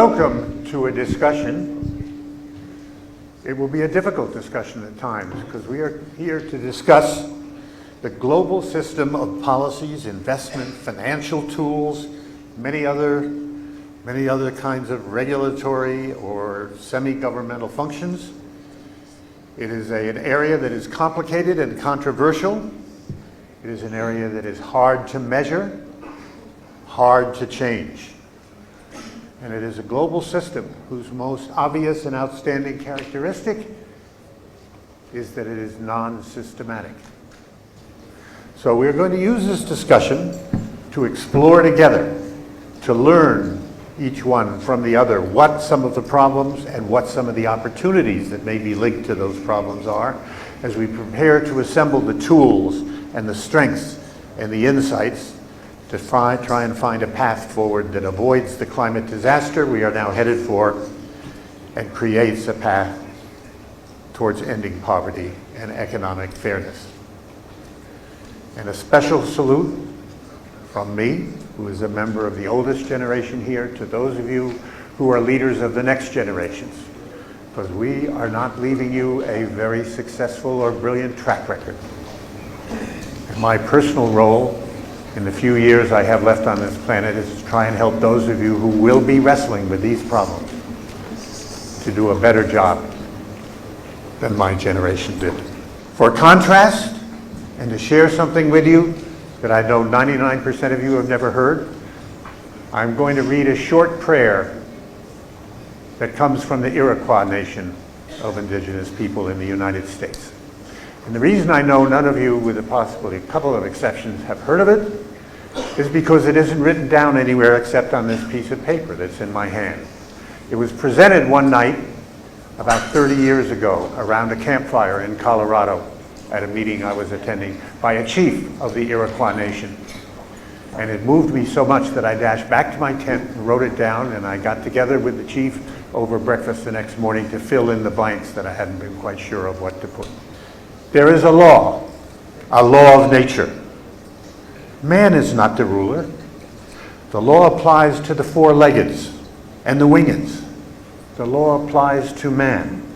Welcome to a discussion. It will be a difficult discussion at times because we are here to discuss the global system of policies, investment, financial tools, many other kinds of regulatory or semi-governmental functions. It is an area that is complicated and controversial. It is an area that is hard to measure, hard to change. And it is a global system whose most obvious and outstanding characteristic is that it is non-systematic. So we're going to use this discussion to explore together, to learn each one from the other what some of the problems and what some of the opportunities that may be linked to those problems are, as we prepare to assemble the tools and the strengths and the insights to try and find a path forward that avoids the climate disaster we are now headed for and creates a path towards ending poverty and economic fairness. And a special salute from me, who is a member of the oldest generation here, to those of you who are leaders of the next generations, because we are not leaving you a very successful or brilliant track record. And my personal role in the few years I have left on this planet is to try and help those of you who will be wrestling with these problems to do a better job than my generation did. For contrast, and to share something with you that I know 99% of you have never heard, I'm going to read a short prayer that comes from the Iroquois nation of indigenous people in the United States. And the reason I know none of you, with possibly a couple of exceptions, have heard of it is because it isn't written down anywhere except on this piece of paper that's in my hand. It was presented one night about 30 years ago around a campfire in Colorado at a meeting I was attending by a chief of the Iroquois nation. And it moved me so much that I dashed back to my tent and wrote it down, and I got together with the chief over breakfast the next morning to fill in the blanks that I hadn't been quite sure of what to put. There is a law of nature. Man is not the ruler. The law applies to the four-leggeds and the wingeds. The law applies to man.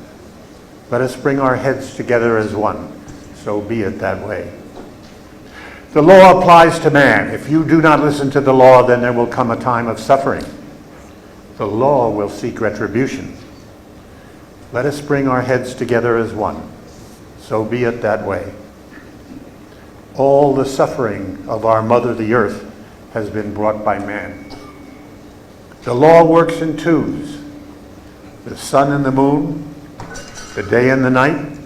Let us bring our heads together as one. So be it that way. The law applies to man. If you do not listen to the law, then there will come a time of suffering. The law will seek retribution. Let us bring our heads together as one. So be it that way. All the suffering of our mother, the earth, has been brought by man. The law works in twos. The sun and the moon, the day and the night,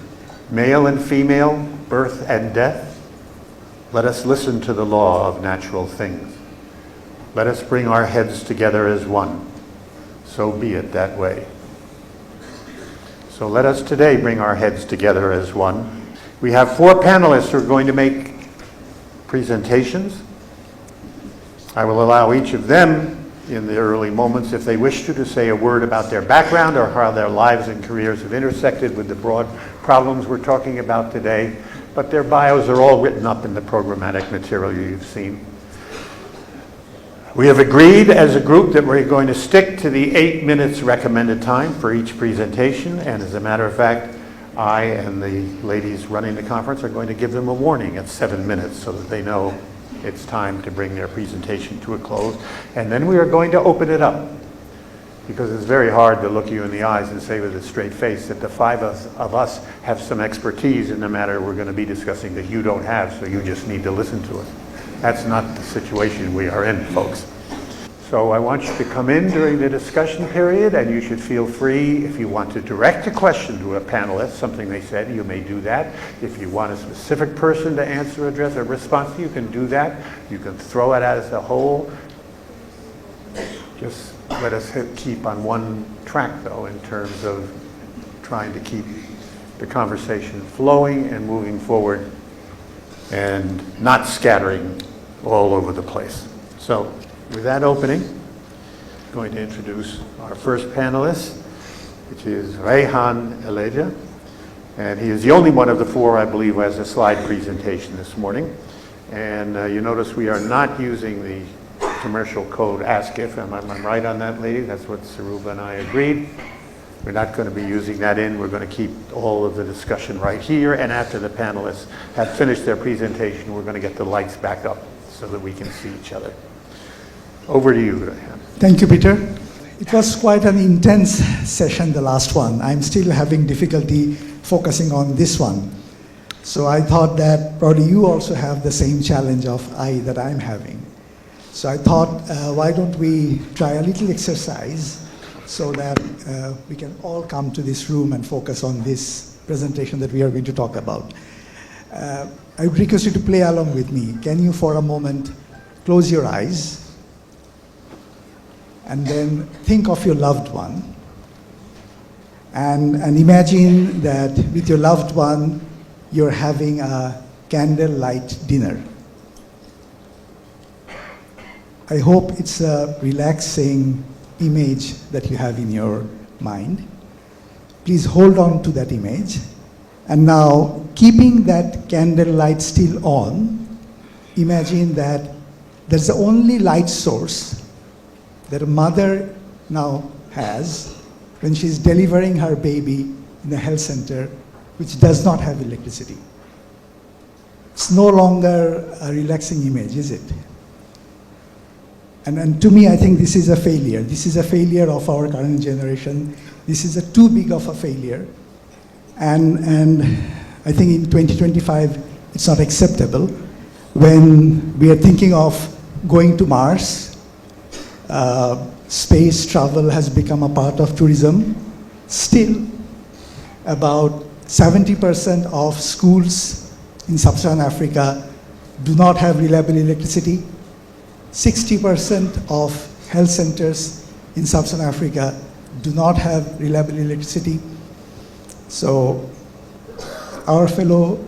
male and female, birth and death. Let us listen to the law of natural things. Let us bring our heads together as one. So be it that way. So let us today bring our heads together as one. We have four panelists who are going to make presentations. I will allow each of them in the early moments, if they wish to say a word about their background or how their lives and careers have intersected with the broad problems we're talking about today. But their bios are all written up in the programmatic material you've seen. We have agreed as a group that we're going to stick to the 8 minutes recommended time for each presentation, and as a matter of fact, I and the ladies running the conference are going to give them a warning at 7 minutes so that they know it's time to bring their presentation to a close. And then we are going to open it up, because it's very hard to look you in the eyes and say with a straight face that the five of us have some expertise in the matter we're going to be discussing that you don't have, so you just need to listen to it. That's not the situation we are in, folks. So I want you to come in during the discussion period, and you should feel free, if you want to direct a question to a panelist, something they said, you may do that. If you want a specific person to answer, address, or respond to, you can do that. You can throw it at us as a whole. Just let us keep on one track, though, in terms of trying to keep the conversation flowing and moving forward and not scattering all over the place. So, with that opening, I'm going to introduce our first panelist, which is Raihan Elahi, and he is the only one of the four, I believe, who has a slide presentation this morning. And you notice we are not using the commercial code ASCIF. Am I right on that, lady? That's what Saruba and I agreed. We're not going to be using that in. We're going to keep all of the discussion right here. And after the panelists have finished their presentation, we're going to get the lights back up so that we can see each other. Over to you, Raihan. Thank you, Peter. It was quite an intense session, the last one. I'm still having difficulty focusing on this one. So I thought that probably you also have the same challenge of eye that I'm having. So I thought, why don't we try a little exercise so that we can all come to this room and focus on this presentation that we are going to talk about. I would request you to play along with me. Can you, for a moment, close your eyes and then think of your loved one and imagine that with your loved one, you're having a candlelight dinner. I hope it's a relaxing image that you have in your mind. Please hold on to that image. And now, keeping that candlelight still on, imagine that there's the only light source that a mother now has when she's delivering her baby in a health center which does not have electricity. It's no longer a relaxing image, is it? And to me, I think this is a failure. This is a failure of our current generation. This is a too big of a failure. And I think in 2025, it's not acceptable. When we are thinking of going to Mars, space travel has become a part of tourism. Still, about 70% of schools in sub-Saharan Africa do not have reliable electricity. 60% of health centers in sub-Saharan Africa do not have reliable electricity. So our fellow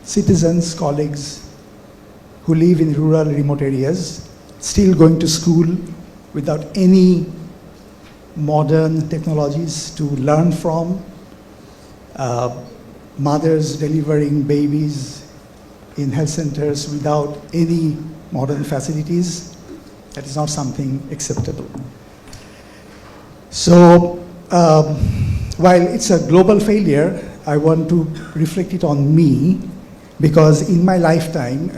citizens, colleagues who live in rural, remote areas, still going to school without any modern technologies to learn from, mothers delivering babies in health centers without any modern facilities, that is not something acceptable. So while it's a global failure, I want to reflect it on me, because in my lifetime,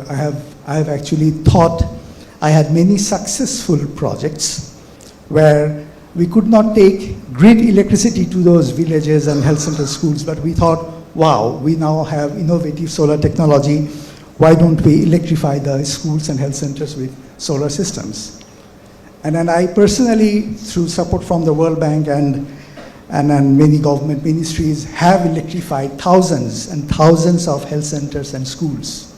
I have actually thought I had many successful projects where we could not take grid electricity to those villages and health center schools, but we thought, wow, we now have innovative solar technology. Why don't we electrify the schools and health centers with solar systems? And then I personally, through support from the World Bank and many government ministries, have electrified thousands and thousands of health centers and schools.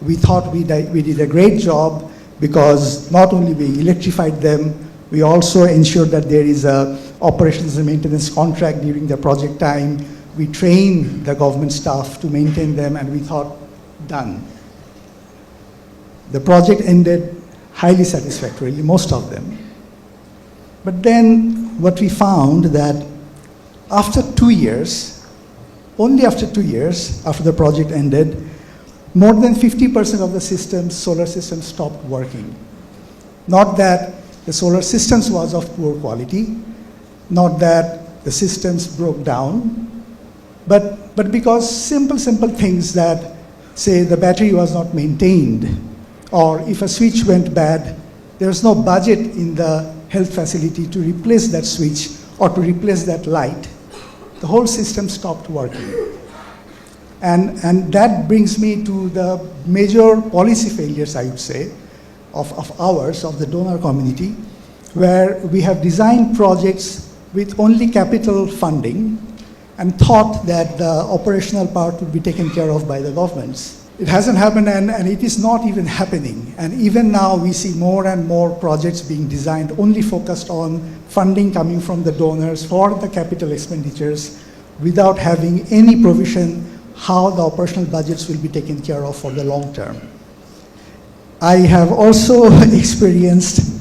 We thought we did a great job because not only we electrified them, we also ensured that there is a operations and maintenance contract during the project time. We trained the government staff to maintain them, and we thought, done. The project ended highly satisfactorily, most of them. But then what we found that after 2 years, only after 2 years after the project ended, more than 50% of the systems, solar systems, stopped working. Not that the solar systems was of poor quality, not that the systems broke down, but because simple things that, say, the battery was not maintained, or if a switch went bad, there was no budget in the health facility to replace that switch or to replace that light. The whole system stopped working. And that brings me to the major policy failures, I would say, of ours, of the donor community, where we have designed projects with only capital funding and thought that the operational part would be taken care of by the governments. It hasn't happened, and it is not even happening. And even now we see more and more projects being designed only focused on funding coming from the donors for the capital expenditures without having any provision how the operational budgets will be taken care of for the long term. I have also experienced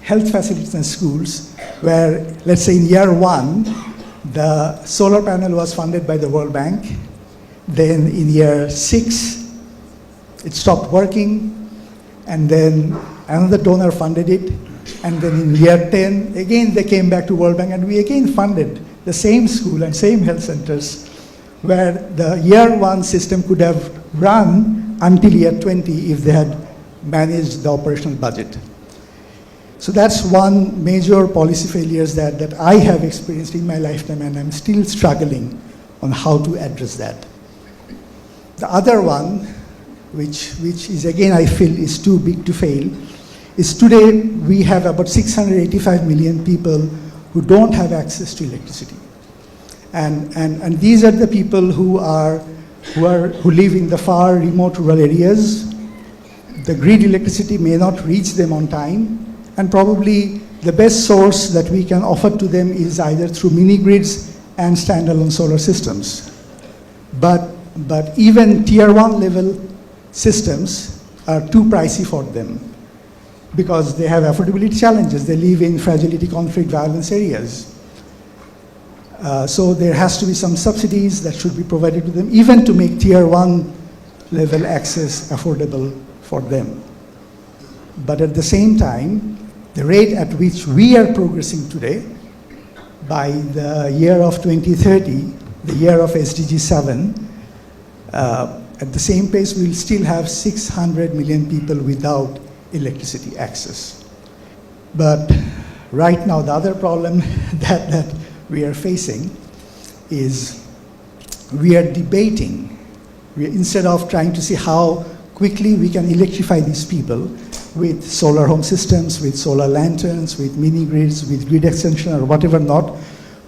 health facilities and schools where, let's say in year 1, the solar panel was funded by the World Bank. Then in year 6, it stopped working. And then Another donor funded it, and then in year 10, again they came back to World Bank, and we again funded the same school and same health centers, where the year 1 system could have run until year 20 if they had managed the operational budget. So that's one major policy failures that I have experienced in my lifetime, and I'm still struggling on how to address that. The other one, which is again I feel is too big to fail, is today we have about 685 million people who don't have access to electricity. And these are the people who live in the far remote rural areas. The grid electricity may not reach them on time, and probably the best source that we can offer to them is either through mini grids and standalone solar systems. But even tier 1 level systems are too pricey for them because they have affordability challenges. They live in fragility, conflict, violence areas. So there has to be some subsidies that should be provided to them, even to make tier 1 level access affordable for them. But at the same time, the rate at which we are progressing today, by the year of 2030, the year of SDG 7, at the same pace, we'll still have 600 million people without electricity access. But right now, the other problem that we are facing is we are debating. Instead of trying to see how quickly we can electrify these people with solar home systems, with solar lanterns, with mini grids, with grid extension or whatever not,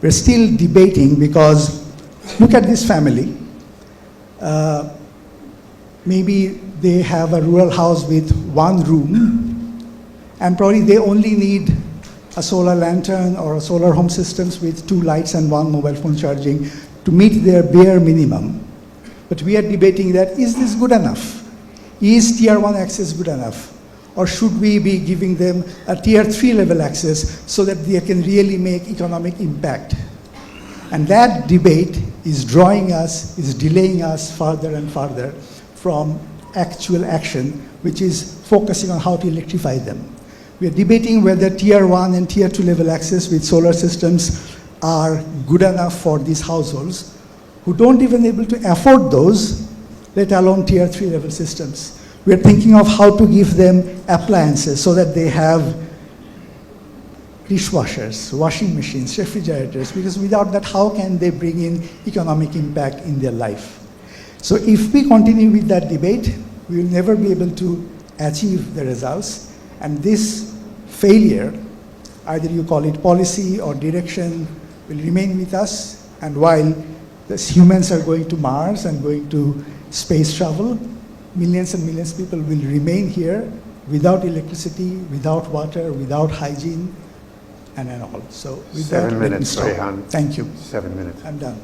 we're still debating because look at this family. Maybe they have a rural house with 1 room, and probably they only need a solar lantern or a solar home systems with 2 lights and 1 mobile phone charging to meet their bare minimum. But we are debating that, is this good enough? Is tier 1 access good enough? Or should we be giving them a tier 3 level access so that they can really make economic impact? And that debate is delaying us farther and farther from actual action, which is focusing on how to electrify them. We are debating whether tier 1 and tier 2 level access with solar systems are good enough for these households who don't even able to afford those, let alone tier 3 level systems. We are thinking of how to give them appliances so that they have dishwashers, washing machines, refrigerators, because without that, how can they bring in economic impact in their life? So if we continue with that debate, we will never be able to achieve the results. And this failure, either you call it policy or direction, will remain with us. And while the humans are going to Mars and going to space travel, millions and millions of people will remain here without electricity, without water, without hygiene, and all. So with 7 minutes, Raihan. Thank you. 7 minutes. I'm done.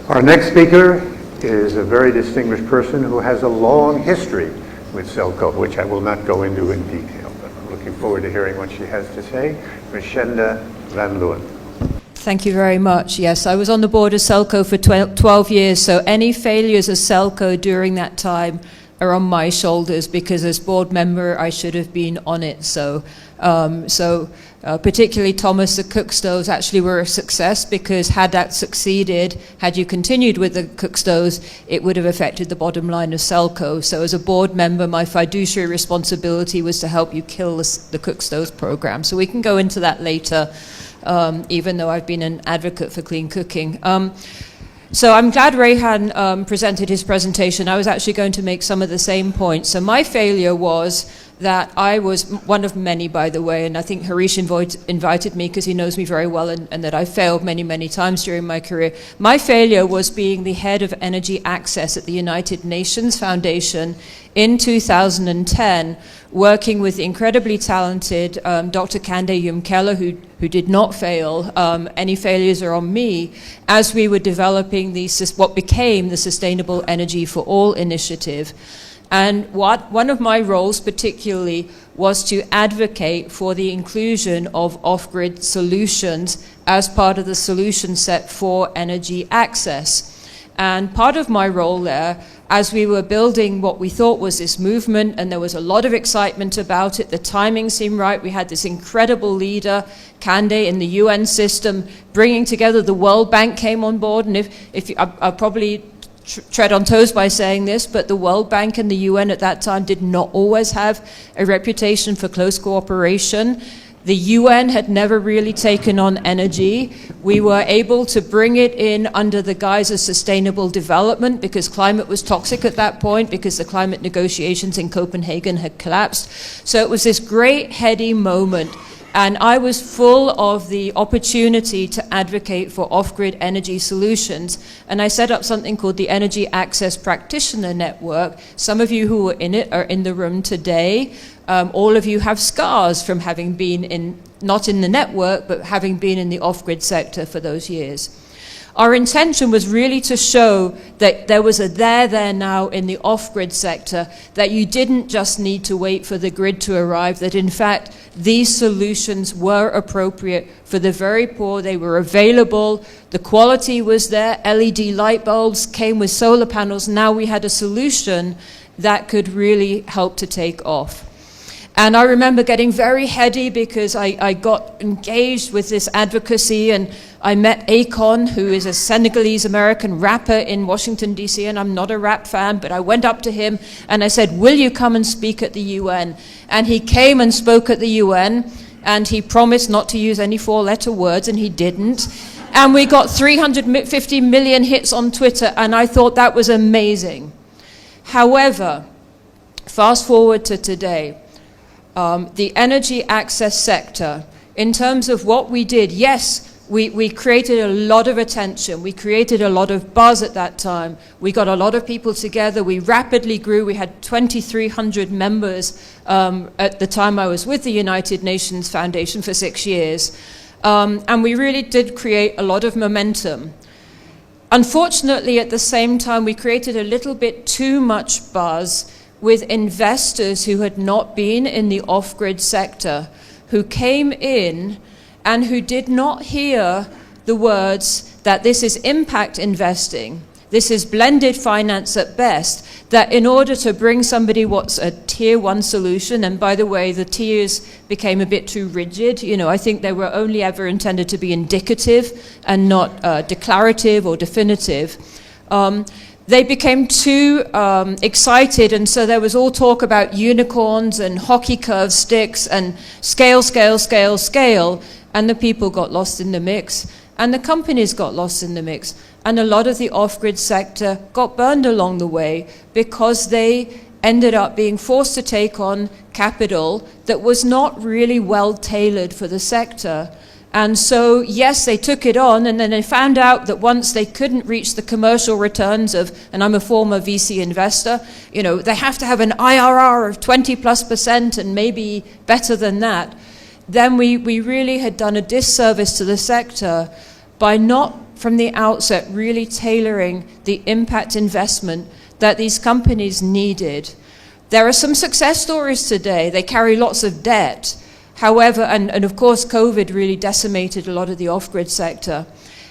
Our next speaker is a very distinguished person who has a long history with Selco, which I will not go into in detail, but I'm looking forward to hearing what she has to say. Rashenda Van Leeuwen. Thank you very much. Yes, I was on the board of Selco for 12 years, so any failures of Selco during that time are on my shoulders because as board member I should have been on it. So particularly Thomas, the cook stoves actually were a success because had that succeeded, had you continued with the cook stoves, it would have affected the bottom line of Selco. So as a board member, my fiduciary responsibility was to help you kill the cook stoves program. So we can go into that later, even though I've been an advocate for clean cooking. So I'm glad Raihan presented his presentation. I was actually going to make some of the same points. So my failure was that I was one of many, by the way, and I think Harish invited me because he knows me very well and that I failed many, many times during my career. My failure was being the head of energy access at the United Nations Foundation in 2010, working with the incredibly talented Dr. Candid who did not fail. Any failures are on me, as we were developing what became the Sustainable Energy for All initiative. And one of my roles particularly was to advocate for the inclusion of off-grid solutions as part of the solution set for energy access. And part of my role there, as we were building what we thought was this movement, and there was a lot of excitement about it, the timing seemed right. We had this incredible leader, Candid, in the UN system, bringing together the World Bank came on board. And I'll probably tread on toes by saying this, but the World Bank and the UN at that time did not always have a reputation for close cooperation. The UN had never really taken on energy. We were able to bring it in under the guise of sustainable development because climate was toxic at that point, because the climate negotiations in Copenhagen had collapsed. So it was this great heady moment. And I was full of the opportunity to advocate for off-grid energy solutions. And I set up something called the Energy Access Practitioner Network. Some of you who were in it are in the room today. All of you have scars from having been not in the network, but having been in the off-grid sector for those years. Our intention was really to show that there was a there now in the off-grid sector, that you didn't just need to wait for the grid to arrive, that in fact these solutions were appropriate for the very poor. They were available, the quality was there, LED light bulbs came with solar panels. Now we had a solution that could really help to take off. And I remember getting very heady because I got engaged with this advocacy, and I met Akon, who is a Senegalese-American rapper in Washington, D.C., and I'm not a rap fan, but I went up to him and I said, "Will you come and speak at the UN?" And he came and spoke at the UN, and he promised not to use any four-letter words, and he didn't. And we got 350 million hits on Twitter, and I thought that was amazing. However, fast forward to today. The energy access sector, in terms of what we did, yes, we created a lot of attention. We created a lot of buzz at that time. We got a lot of people together. We rapidly grew. We had 2,300 members at the time I was with the United Nations Foundation for 6 years. And we really did create a lot of momentum. Unfortunately, at the same time, we created a little bit too much buzz with investors who had not been in the off-grid sector, who came in and who did not hear the words that this is impact investing, this is blended finance at best, that in order to bring somebody what's a tier one solution, and by the way, the tiers became a bit too rigid. You know, I think they were only ever intended to be indicative and not declarative or definitive. They became too excited, and so there was all talk about unicorns and hockey curve sticks and scale, and the people got lost in the mix, and the companies got lost in the mix, and a lot of the off-grid sector got burned along the way because they ended up being forced to take on capital that was not really well tailored for the sector. And so, yes, they took it on, and then they found out that once they couldn't reach the commercial returns of, and I'm a former VC investor, you know, they have to have an IRR of 20+% and maybe better than that, then we really had done a disservice to the sector by not, from the outset, really tailoring the impact investment that these companies needed. There are some success stories today. They carry lots of debt. However, and of course COVID really decimated a lot of the off-grid sector.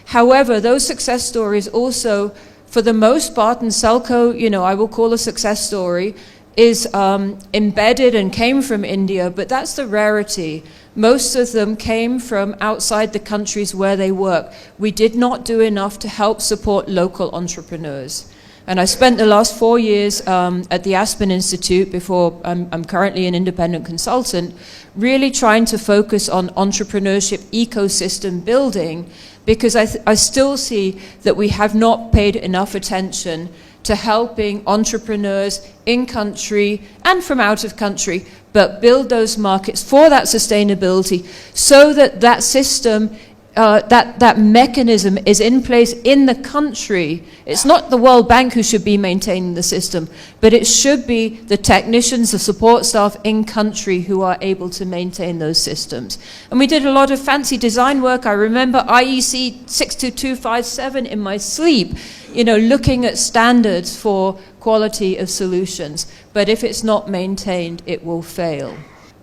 However, those success stories also, for the most part, and Selco, you know, I will call a success story, is embedded and came from India, but that's the rarity. Most of them came from outside the countries where they work. We did not do enough to help support local entrepreneurs. And I spent the last 4 years at the Aspen Institute, before I'm currently an independent consultant, really trying to focus on entrepreneurship ecosystem building, because I still see that we have not paid enough attention to helping entrepreneurs in country and from out of country, but build those markets for that sustainability so that that system that mechanism is in place in the country. It's not the World Bank who should be maintaining the system, but it should be the technicians, the support staff in country who are able to maintain those systems. And we did a lot of fancy design work. I remember IEC 62257 in my sleep, you know, looking at standards for quality of solutions. But if it's not maintained, it will fail.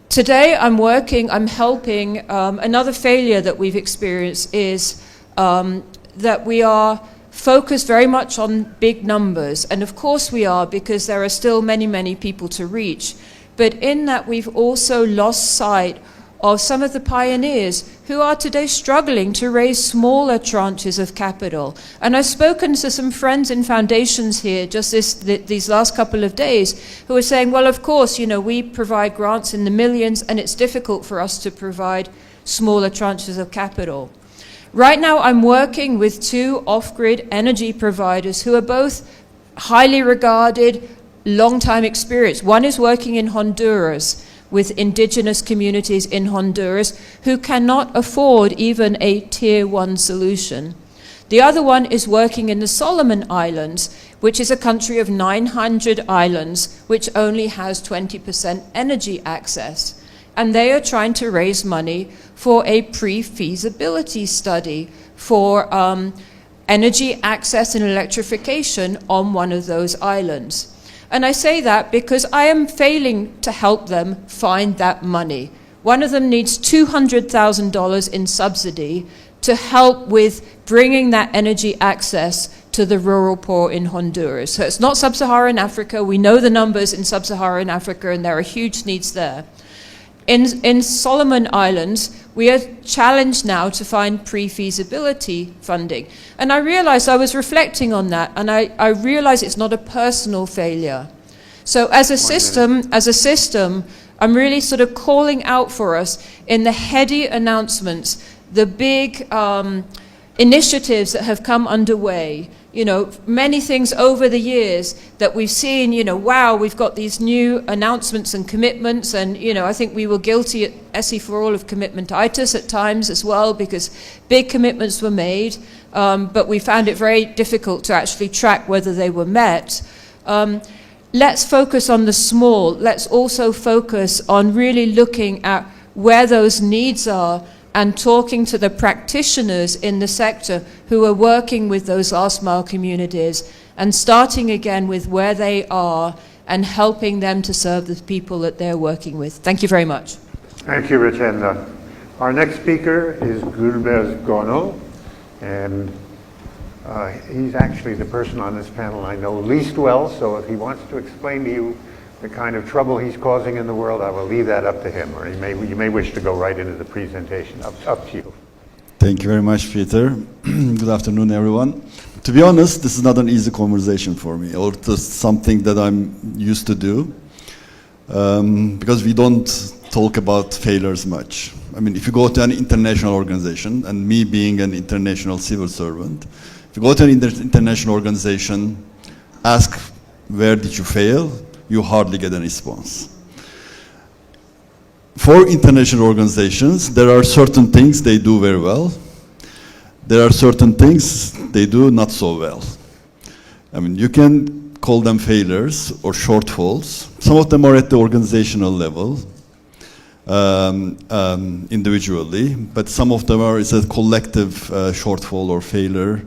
Today I'm helping, another failure that we've experienced is that we are focused very much on big numbers. And of course we are, because there are still many, many people to reach. But in that, we've also lost sight of some of the pioneers who are today struggling to raise smaller tranches of capital. And I've spoken to some friends in foundations here just these last couple of days who are saying, well, of course, you know, we provide grants in the millions and it's difficult for us to provide smaller tranches of capital. Right now, I'm working with 2 off-grid energy providers who are both highly regarded, long-time experience. One is working in Honduras with indigenous communities in Honduras who cannot afford even a tier 1 solution. The other one is working in the Solomon Islands, which is a country of 900 islands, which only has 20% energy access. And they are trying to raise money for a pre-feasibility study for energy access and electrification on one of those islands. And I say that because I am failing to help them find that money. One of them needs $200,000 in subsidy to help with bringing that energy access to the rural poor in Honduras. So it's not sub-Saharan Africa. We know the numbers in sub-Saharan Africa, and there are huge needs there. In Solomon Islands, we are challenged now to find pre-feasibility funding. And I realized, I was reflecting on that, and I realized it's not a personal failure. So as a system, I'm really sort of calling out for us in the heady announcements, the big initiatives that have come underway. You know, many things over the years that we've seen, you know, wow, we've got these new announcements and commitments, and, you know, I think we were guilty at SE for All of commitmentitis at times as well, because big commitments were made, but we found it very difficult to actually track whether they were met. Let's focus on the small. Let's also focus on really looking at where those needs are and talking to the practitioners in the sector who are working with those last mile communities, and starting again with where they are and helping them to serve the people that they're working with. Thank you very much. Thank you, Richenda. Our next speaker is Gulbez Gono, and he's actually the person on this panel I know least well, so if he wants to explain to you the kind of trouble he's causing in the world, I will leave that up to him, or you may wish to go right into the presentation. Up to you. Thank you very much, Peter. Good afternoon, everyone. To be honest, this is not an easy conversation for me, or just something that I'm used to do, because we don't talk about failures much. I mean, if you go to an international organization, and me being an international civil servant, if you go to an international organization, ask, where did you fail? You hardly get a response. For international organizations, there are certain things they do very well. There are certain things they do not so well. I mean, you can call them failures or shortfalls. Some of them are at the organizational level, individually, but some of them are a collective shortfall or failure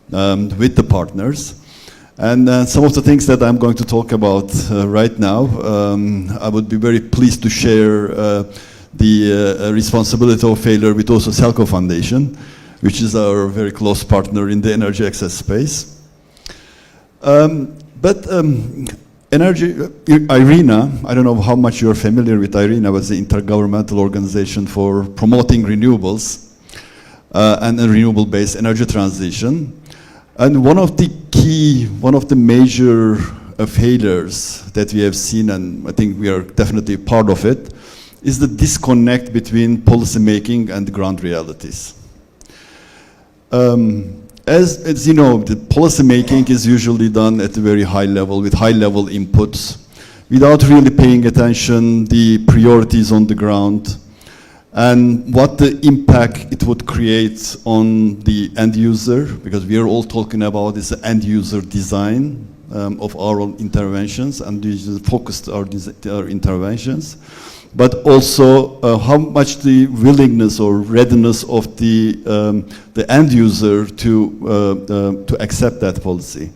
with the partners. And some of the things that I'm going to talk about right now, I would be very pleased to share the responsibility of failure with also Selco Foundation, which is our very close partner in the energy access space. IRENA, I don't know how much you're familiar with IRENA, was the intergovernmental organization for promoting renewables and a renewable-based energy transition. And one of the major failures that we have seen, and I think we are definitely part of it, is the disconnect between policy making and ground realities. As you know, the policy making is usually done at a very high level with high level inputs without really paying attention the priorities on the ground and what the impact it would create on the end user, because we are all talking about this end user design of our own interventions, and we focused our interventions, but also how much the willingness or readiness of the end user to accept that policy.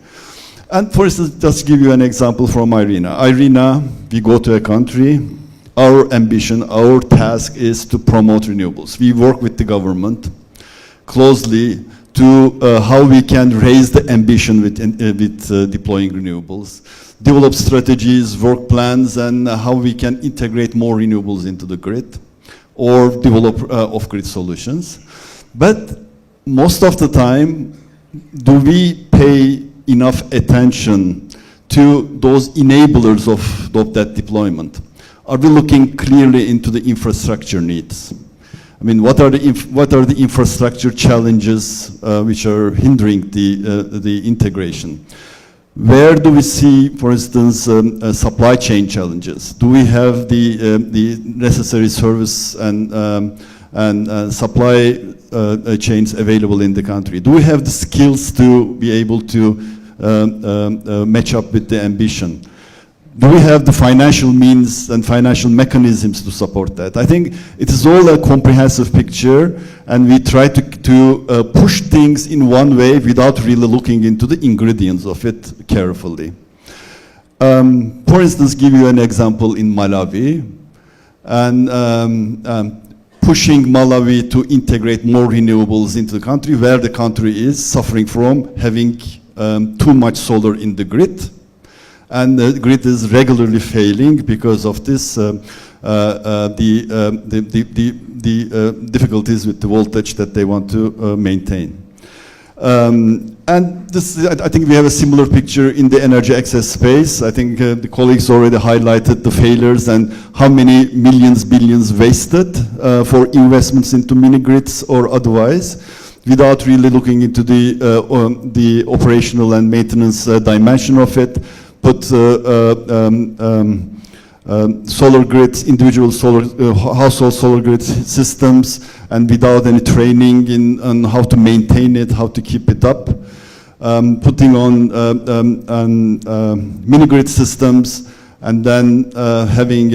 And for instance, just give you an example from IRENA. IRENA, we go to a country, our ambition, our task is to promote renewables. We work with the government closely to how we can raise the ambition with deploying renewables, develop strategies, work plans, and how we can integrate more renewables into the grid, or develop off-grid solutions. But most of the time, do we pay enough attention to those enablers of that deployment? Are we looking clearly into the infrastructure needs? I mean, what are the infrastructure challenges which are hindering the integration? Where do we see, for instance, supply chain challenges? Do we have the necessary service and supply chains available in the country? Do we have the skills to be able to match up with the ambition? Do we have the financial means and financial mechanisms to support that? I think it is all a comprehensive picture, and we try to push things in one way without really looking into the ingredients of it carefully. For instance, give you an example in Malawi, and pushing Malawi to integrate more renewables into the country, where the country is suffering from having too much solar in the grid. And the grid is regularly failing because of this, difficulties with the voltage that they want to maintain. And this, I think we have a similar picture in the energy access space. I think the colleagues already highlighted the failures and how many millions, billions wasted for investments into mini grids or otherwise, without really looking into the operational and maintenance dimension of it. Put solar grids, individual solar, household solar grid systems, and without any training on how to maintain it, how to keep it up. Putting on mini grid systems, and then having,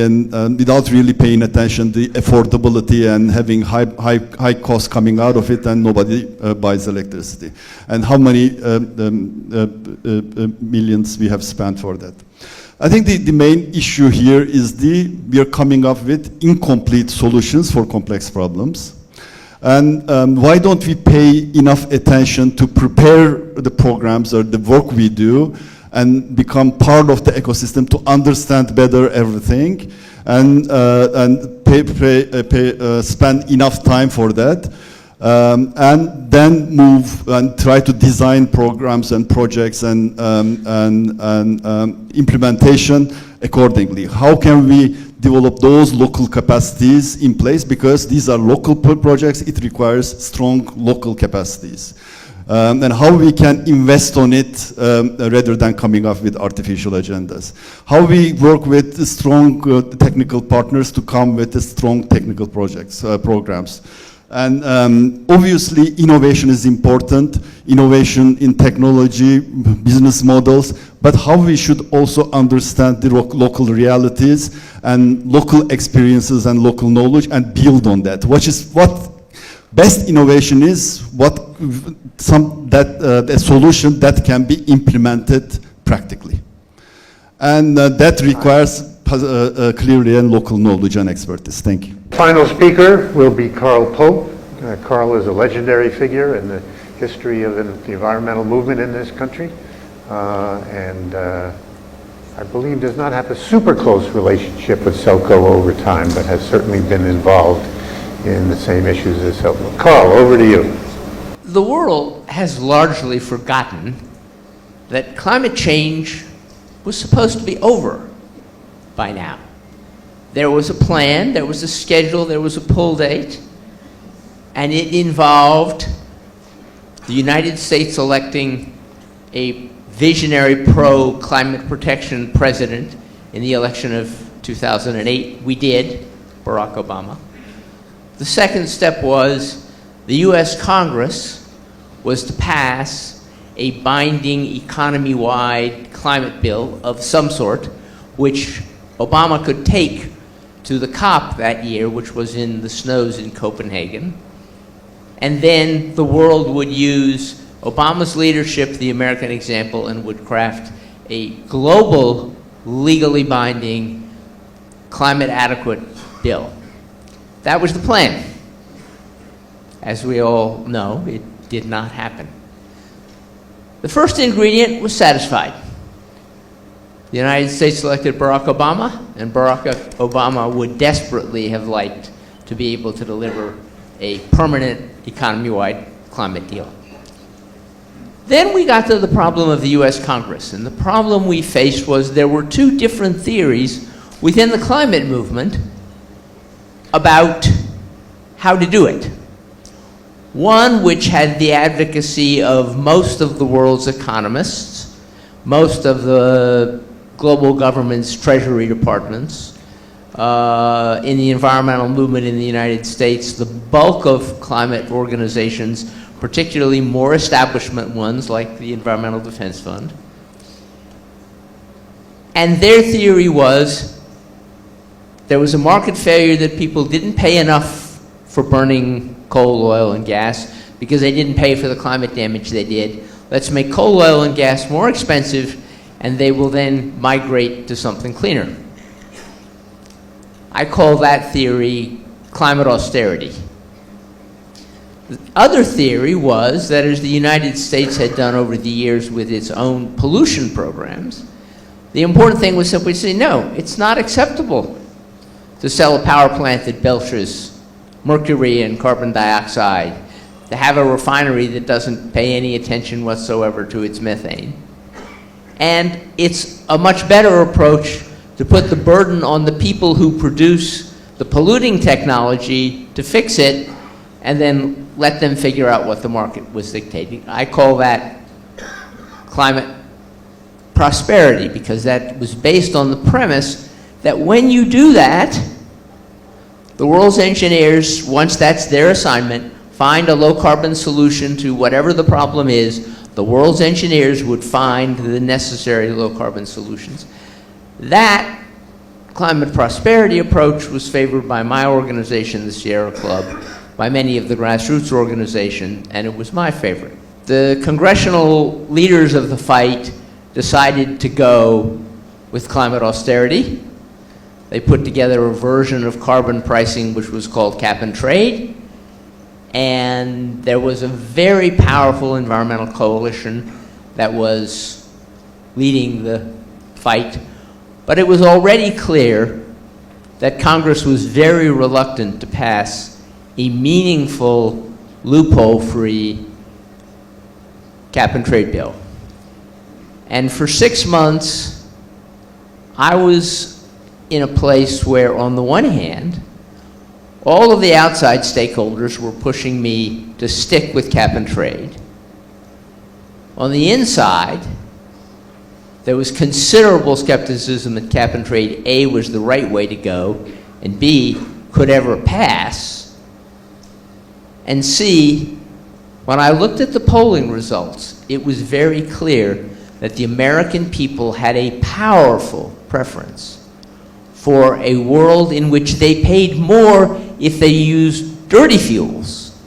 without really paying attention, the affordability and having high costs coming out of it, and nobody buys electricity. And how many millions we have spent for that. I think the main issue here is we are coming up with incomplete solutions for complex problems. And why don't we pay enough attention to prepare the programs or the work we do and become part of the ecosystem to understand better everything, and spend enough time for that, and then move and try to design programs and projects and implementation accordingly. How can we develop those local capacities in place? Because these are local projects, it requires strong local capacities. And how we can invest on it rather than coming up with artificial agendas. How we work with strong technical partners to come with strong technical projects, programs. And obviously innovation is important, innovation in technology, business models, but how we should also understand the local realities and local experiences and local knowledge and build on that, which is what best innovation is, a solution that can be implemented practically. And that requires clearly and local knowledge and expertise. Thank you. Final speaker will be Carl Pope. Carl is a legendary figure in the history of the environmental movement in this country, and I believe does not have a super close relationship with Selco over time, but has certainly been involved in the same issues as Selco. Carl, over to you. The world has largely forgotten that climate change was supposed to be over by now. There was a plan, there was a schedule, there was a pull date, and it involved the United States electing a visionary pro-climate protection president in the election of 2008. We did, Barack Obama. The second step was the US Congress was to pass a binding economy-wide climate bill of some sort, which Obama could take to the COP that year, which was in the snows in Copenhagen. And then the world would use Obama's leadership, the American example, and would craft a global, legally binding, climate adequate bill. That was the plan. As we all know, it Did not happen. The first ingredient was satisfied. The United States elected Barack Obama, and Barack Obama would desperately have liked to be able to deliver a permanent economy-wide climate deal. Then we got to the problem of the US Congress, and the problem we faced was there were two different theories within the climate movement about how to do it. One which had the advocacy of most of the world's economists, most of the global government's treasury departments, in the environmental movement in the United States, the bulk of climate organizations, particularly more establishment ones like the Environmental Defense Fund. And their theory was there was a market failure, that people didn't pay enough for burning coal, oil, and gas because they didn't pay for the climate damage they did. Let's make coal, oil, and gas more expensive, and they will then migrate to something cleaner. I call that theory climate austerity. The other theory was that, as the United States had done over the years with its own pollution programs, the important thing was simply to say, no, it's not acceptable to sell a power plant that belches mercury and carbon dioxide, to have a refinery that doesn't pay any attention whatsoever to its methane. And it's a much better approach to put the burden on the people who produce the polluting technology to fix it, and then let them figure out what the market was dictating. I call that climate prosperity, because that was based on the premise that when you do that, the world's engineers, once that's their assignment, find a low-carbon solution to whatever the problem is, the world's engineers would find the necessary low-carbon solutions. That climate prosperity approach was favored by my organization, the Sierra Club, by many of the grassroots organizations, and it was my favorite. The congressional leaders of the fight decided to go with climate austerity. They put together a version of carbon pricing which was called cap and trade, and there was a very powerful environmental coalition that was leading the fight. But it was already clear that Congress was very reluctant to pass a meaningful, loophole-free cap and trade bill. And for 6 months, I was in a place where, on the one hand, all of the outside stakeholders were pushing me to stick with cap and trade. On the inside, there was considerable skepticism that cap and trade, A, was the right way to go, and B, could ever pass, and C, when I looked at the polling results, it was very clear that the American people had a powerful preference for a world in which they paid more if they used dirty fuels.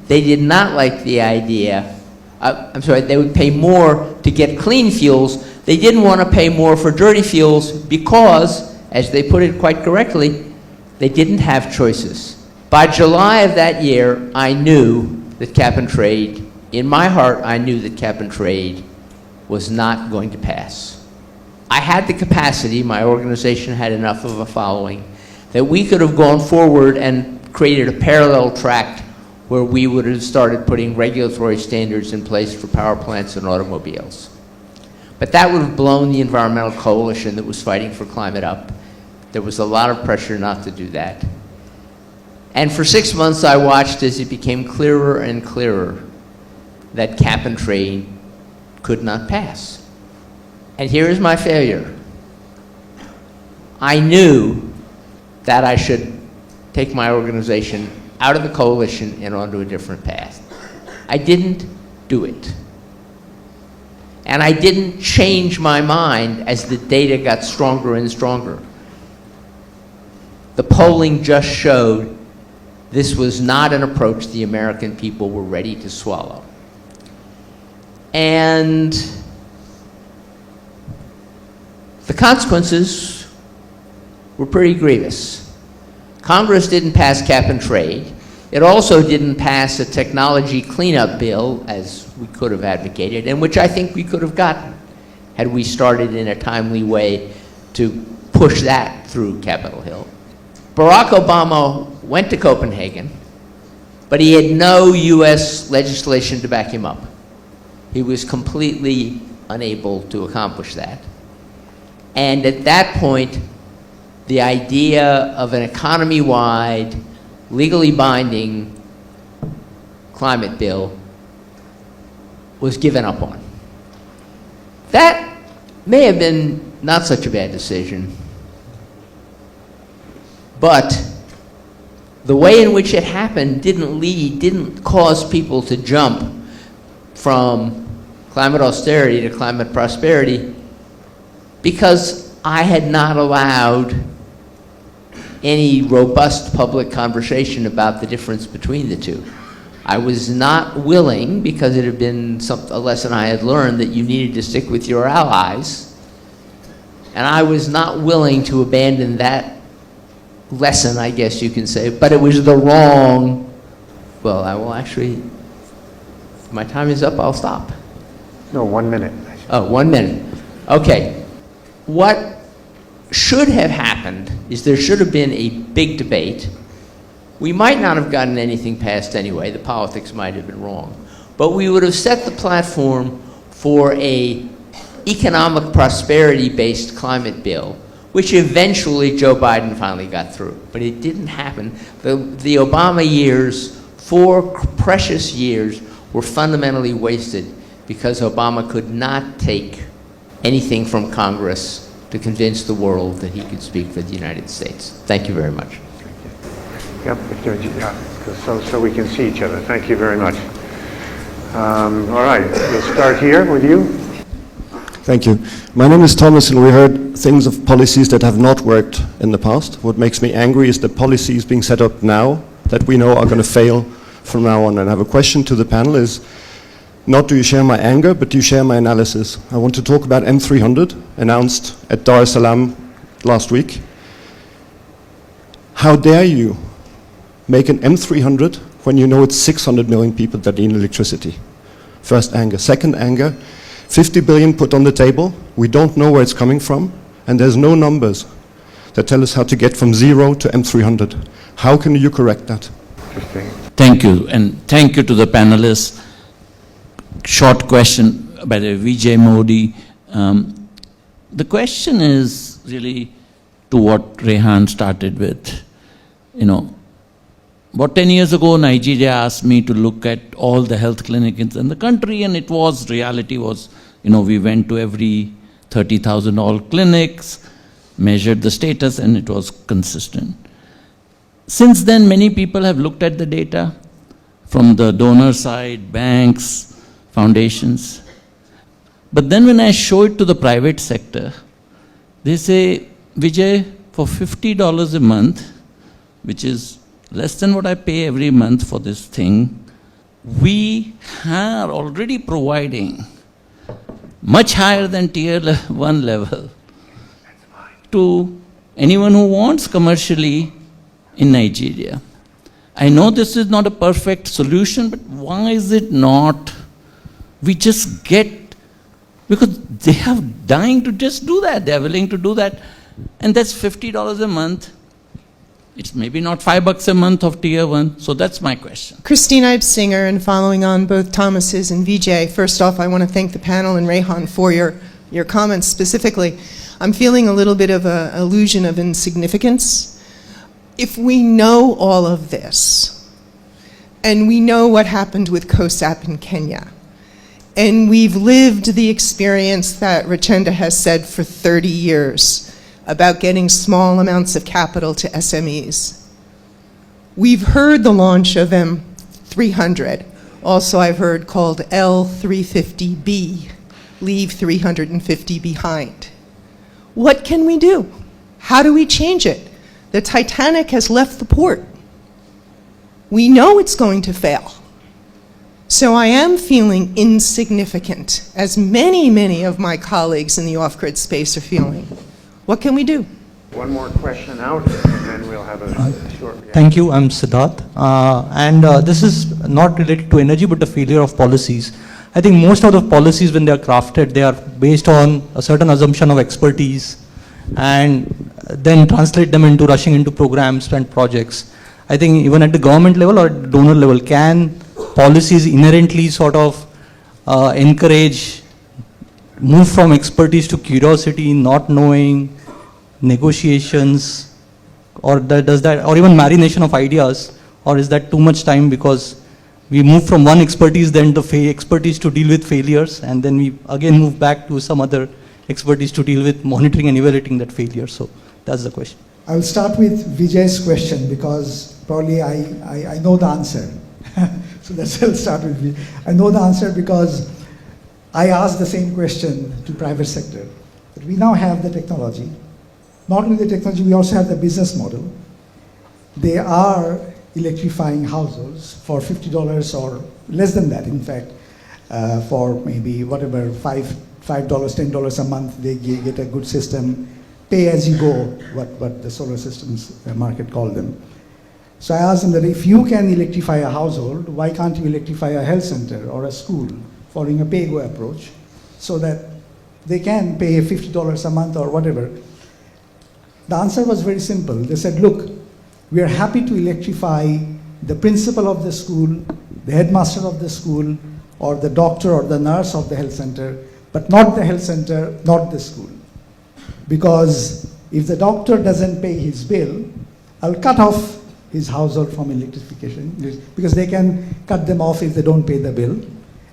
They did not like the idea, they would pay more to get clean fuels. They didn't want to pay more for dirty fuels because, as they put it quite correctly, they didn't have choices. By July of that year, I knew that cap and trade, in my heart, I knew that cap and trade was not going to pass. I had the capacity, my organization had enough of a following, that we could have gone forward and created a parallel track where we would have started putting regulatory standards in place for power plants and automobiles. But that would have blown the environmental coalition that was fighting for climate up. There was a lot of pressure not to do that. And for 6 months, I watched as it became clearer and clearer that cap and trade could not pass. And here is my failure. I knew that I should take my organization out of the coalition and onto a different path. I didn't do it. And I didn't change my mind as the data got stronger and stronger. The polling just showed this was not an approach the American people were ready to swallow. And the consequences were pretty grievous. Congress didn't pass cap and trade. It also didn't pass a technology cleanup bill, as we could have advocated, and which I think we could have gotten had we started in a timely way to push that through Capitol Hill. Barack Obama went to Copenhagen, but he had no U.S. legislation to back him up. He was completely unable to accomplish that. And at that point, the idea of an economy-wide, legally binding climate bill was given up on. That may have been not such a bad decision, but the way in which it happened didn't cause people to jump from climate austerity to climate prosperity, because I had not allowed any robust public conversation about the difference between the two. I was not willing, because it had been a lesson I had learned, that you needed to stick with your allies, and I was not willing to abandon that lesson, I guess you can say, but it was the wrong, well, I will actually, if my time is up, I'll stop. No, 1 minute. Oh, 1 minute. Okay. What should have happened is there should have been a big debate. We might not have gotten anything passed anyway. The politics might have been wrong. But we would have set the platform for a economic prosperity-based climate bill, which eventually Joe Biden finally got through. But it didn't happen. The Obama years, 4 precious years, were fundamentally wasted because Obama could not take anything from Congress to convince the world that he could speak for the United States. Thank you very much. Yep, so we can see each other. Thank you very much. All right, we'll start here with you. Thank you. My name is Thomas, and we heard things of policies that have not worked in the past. What makes me angry is the policies being set up now that we know are going to fail from now on. And I have a question to the panel is, not do you share my anger, but do you share my analysis? I want to talk about M300, announced at Dar es Salaam last week. How dare you make an M300 when you know it's 600 million people that need electricity? First anger. Second anger, 50 billion put on the table. We don't know where it's coming from, and there's no numbers that tell us how to get from 0 to M300. How can you correct that? Interesting. Thank you, and thank you to the panelists. Short question by the Vijay Modi. The question is really to what Raihan started with. You know, about 10 years ago, Nigeria asked me to look at all the health clinics in the country, and reality was, you know, we went to every 30,000 all clinics, measured the status, and it was consistent. Since then, many people have looked at the data from the donor side, banks, foundations. But then when I show it to the private sector, they say, Vijay, for $50 a month, which is less than what I pay every month for this thing, we are already providing much higher than tier 1 level to anyone who wants commercially in Nigeria. I know this is not a perfect solution, but why is it not? We just get, because they are dying to just do that. They are willing to do that. And that's $50 a month. It's maybe not $5 a month of tier 1. So that's my question. Christine Eibsinger, and following on both Thomas's and Vijay, first off, I want to thank the panel and Raihan for your comments specifically. I'm feeling a little bit of an illusion of insignificance. If we know all of this, and we know what happened with COSAP in Kenya, and we've lived the experience that Rachenda has said for 30 years about getting small amounts of capital to SMEs. We've heard the launch of M300. Also, I've heard called L350B, leave 350 behind. What can we do? How do we change it? The Titanic has left the port. We know it's going to fail. So I am feeling insignificant, as many of my colleagues in the off-grid space are feeling. What can we do? One more question out, and then we'll have a short reaction. Thank you. I'm Siddharth. This is not related to energy, but the failure of policies. I think most of the policies, when they are crafted, they are based on a certain assumption of expertise and then translate them into rushing into programs and projects. I think even at the government level or at the donor level, can policies inherently sort of encourage move from expertise to curiosity, not knowing, negotiations, or does that, or even marination of ideas, or is that too much time because we move from one expertise then the expertise to deal with failures, and then we again move back to some other expertise to deal with monitoring and evaluating that failure? So that's the question. I will start with Vijay's question because probably I know the answer. So that's I'll start with Vijay. I know the answer because I asked the same question to private sector. But we now have the technology. Not only the technology, we also have the business model. They are electrifying households for $50 or less than that, in fact, for maybe whatever, $5, $10 a month, they get a good system, pay as you go, what the solar systems market call them. So I asked them that if you can electrify a household, why can't you electrify a health center or a school, following a pay-go approach, so that they can pay $50 a month or whatever. The answer was very simple. They said, look, we are happy to electrify the principal of the school, the headmaster of the school, or the doctor or the nurse of the health center, but not the health center, not the school. Because if the doctor doesn't pay his bill, I'll cut off his household from electrification, because they can cut them off if they don't pay the bill.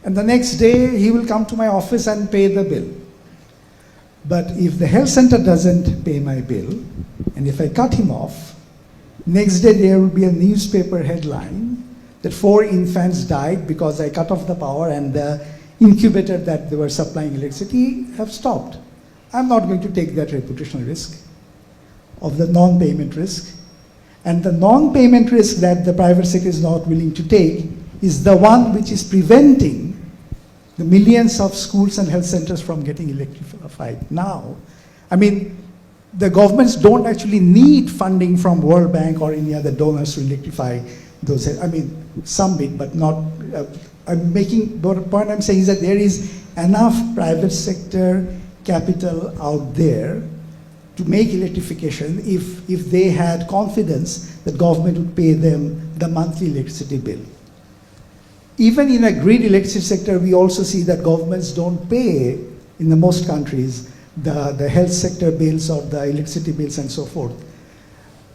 And the next day, he will come to my office and pay the bill. But if the health center doesn't pay my bill, and if I cut him off, next day there will be a newspaper headline that 4 infants died because I cut off the power and the incubator that they were supplying electricity have stopped. I'm not going to take that reputational risk of the non-payment risk. And the non-payment risk that the private sector is not willing to take is the one which is preventing the millions of schools and health centers from getting electrified now. I mean, the governments don't actually need funding from World Bank or any other donors to electrify those. I mean, some bit, but not. I'm making, the point I'm saying is that there is enough private sector capital out there to make electrification if they had confidence that government would pay them the monthly electricity bill. Even in a grid electricity sector, we also see that governments don't pay, in the most countries, the health sector bills or the electricity bills and so forth.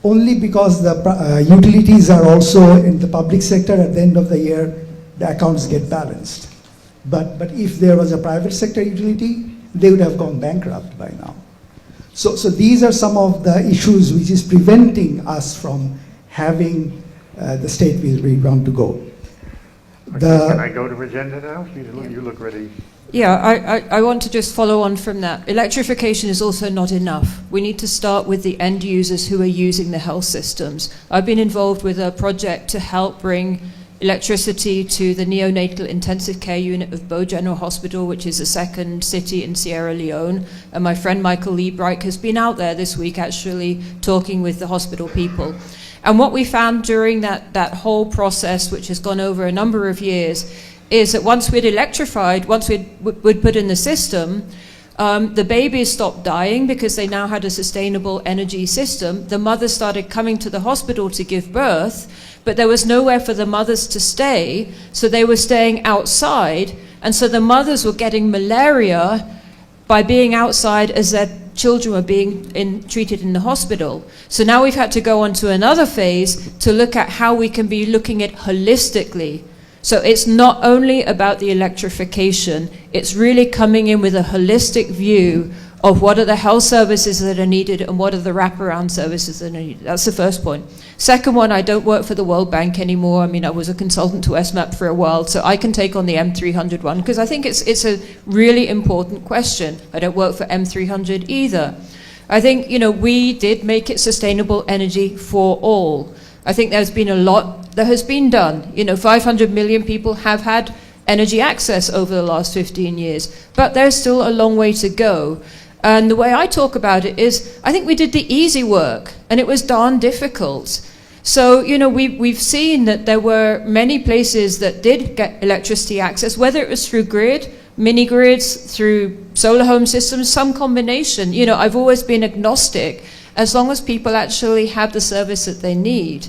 Only because the utilities are also in the public sector, at the end of the year, the accounts get balanced. But if there was a private sector utility, they would have gone bankrupt by now. So these are some of the issues which is preventing us from having the state we want to go. Can I go to Rajendra now? You look ready. Yeah, I want to just follow on from that. Electrification is also not enough. We need to start with the end users who are using the health systems. I've been involved with a project to help bring electricity to the neonatal intensive care unit of Bo General Hospital, which is the second city in Sierra Leone. And my friend Michael Liebright has been out there this week actually talking with the hospital people. And what we found during that whole process, which has gone over a number of years, is that once we'd electrified, once we'd put in the system, the babies stopped dying because they now had a sustainable energy system. The mothers started coming to the hospital to give birth, but there was nowhere for the mothers to stay, so they were staying outside, and so the mothers were getting malaria by being outside as their children were being treated in the hospital. So now we've had to go on to another phase to look at how we can be looking at holistically. So it's not only about the electrification, it's really coming in with a holistic view of what are the health services that are needed and what are the wraparound services that are needed. That's the first point. Second one, I don't work for the World Bank anymore. I mean, I was a consultant to ESMAP for a while, so I can take on the M300 one, because I think it's a really important question. I don't work for M300 either. I think, we did make it sustainable energy for all. I think there's been a lot that has been done. 500 million people have had energy access over the last 15 years, but there's still a long way to go. And the way I talk about it is, I think we did the easy work, and it was darn difficult. So, you know, we've seen that there were many places that did get electricity access, whether it was through grid, mini grids, through solar home systems, some combination. You know, I've always been agnostic, as long as people actually have the service that they need.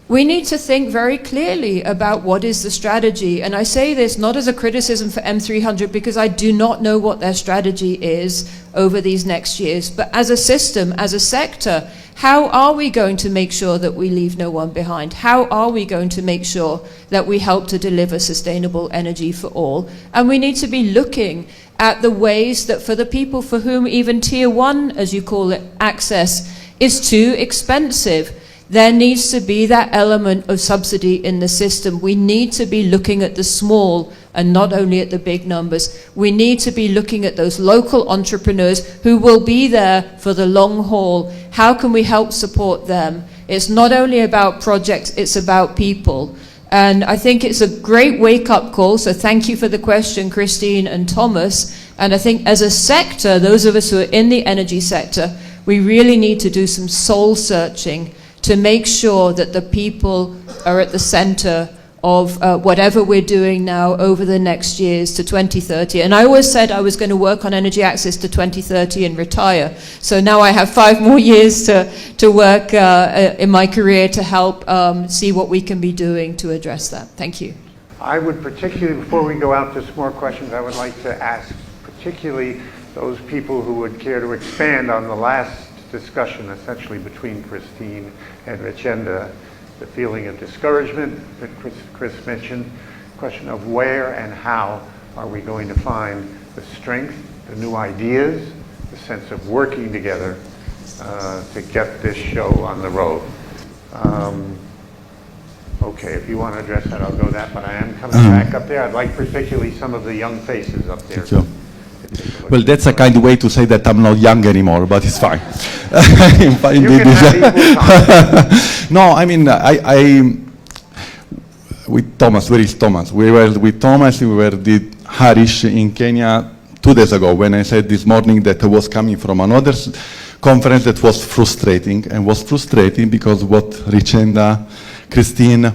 We need to think very clearly about what is the strategy. And I say this not as a criticism for M300, because I do not know what their strategy is over these next years. But as a system, as a sector, how are we going to make sure that we leave no one behind? How are we going to make sure that we help to deliver sustainable energy for all? And we need to be looking at the ways that for the people for whom even tier one, as you call it, access is too expensive, there needs to be that element of subsidy in the system. We need to be looking at the small and not only at the big numbers. We need to be looking at those local entrepreneurs who will be there for the long haul. How can we help support them? It's not only about projects, it's about people. And I think it's a great wake-up call, so thank you for the question, Christine and Thomas. And I think as a sector, those of us who are in the energy sector, we really need to do some soul-searching to make sure that the people are at the center of whatever we're doing now over the next years to 2030. And I always said I was going to work on energy access to 2030 and retire. So now I have 5 more years to work in my career to help see what we can be doing to address that. Thank you. I would particularly, before we go out to some more questions, I would like to ask particularly those people who would care to expand on the last discussion, essentially between Christine and Richenda, the feeling of discouragement that Chris mentioned, question of where and how are we going to find the strength, the new ideas, the sense of working together to get this show on the road. Okay, if you want to address that, I'll go that, but I am coming back up there. I'd like particularly some of the young faces up there. Thank you. Well, that's a kind of way to say that I'm not young anymore, but it's fine. You can have equal time. No, I mean, with Thomas, where is Thomas? We were with Thomas, we were with Harish in Kenya 2 days ago when I said this morning that I was coming from another conference that was frustrating, and was frustrating because what Richenda, Christine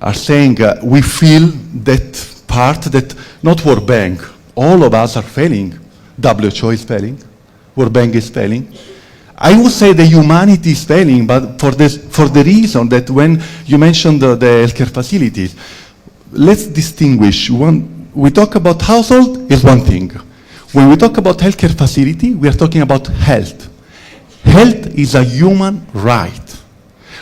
are saying, we feel that part that not World Bank, all of us are failing. WHO is failing. World Bank is failing. I would say the humanity is failing, but for the reason that when you mentioned the healthcare facilities, let's distinguish. We talk about household is one thing. When we talk about healthcare facility, we are talking about health. Health is a human right,